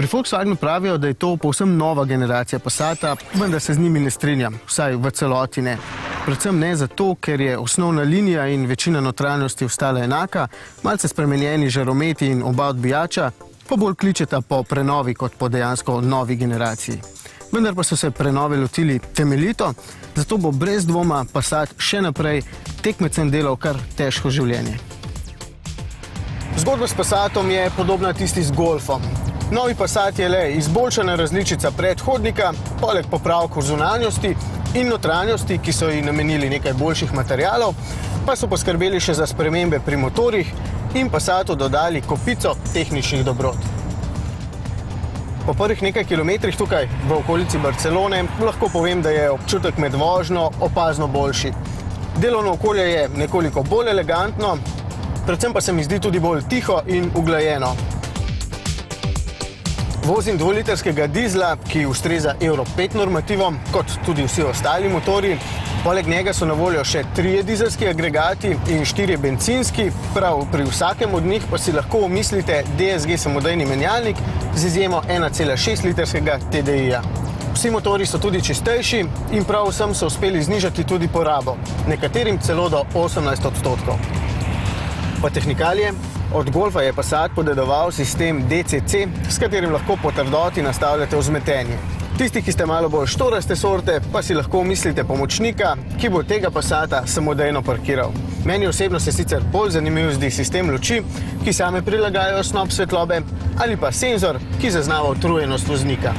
Pri Volkswagenu pravijo, da je to povsem nova generacija Passata, vendar se z njimi ne strinjam, vsaj v celoti ne. Predvsem ne zato, ker je osnovna linija in večina notranjosti ostala enaka, malce spremenjeni žarometi in oba odbijača, pa bolj kličeta po prenovi kot po dejansko novi generaciji. Vendar pa so se prenove lotili temeljito, zato bo brez dvoma Passat še naprej tekmecem delal kar težko življenje. Zgodba s Passatom je podobna tisti z Golfom. Novi Passat je le izboljšana različica predhodnika, poleg popravkov zunanjosti in notranjosti, ki so ji namenili nekaj boljših materialov, pa so poskrbeli še za spremembe pri motorjih in Passatu dodali kopico tehničnih dobrot. Po prvih nekaj kilometrih tukaj v okolici Barcelone lahko povem, da je občutek med vožnjo opazno boljši. Delovno okolje je nekoliko bolj elegantno, predvsem pa se mi zdi tudi bolj tiho in uglajeno. Vozim dvolitrskega dizla, ki ustreza Euro 5 normativom, kot tudi vsi ostali motorji. Poleg njega so na voljo še 3 dizelski agregati in 4 bencinski, prav pri vsakem od njih pa si lahko omislite DSG samodejni menjalnik z izjemo 1,6 litrskega TDI-ja. Vsi motorji so tudi čistejši in prav vsem so uspeli znižati tudi porabo, nekaterim celo do 18%. Pa tehnikalije. Od Golfa je Passat podedoval sistem DCC, s katerim lahko po trdoti nastavljate vzmetenje. Tisti, ki ste malo bolj štoraste sorte, pa si lahko mislite pomočnika, ki bo tega Passata samodejno parkiral. Meni osebno se sicer bolj zanimiv zdi sistem luči, ki same prilagajajo snop svetlobe, ali pa senzor, ki zaznava utrujenost voznika.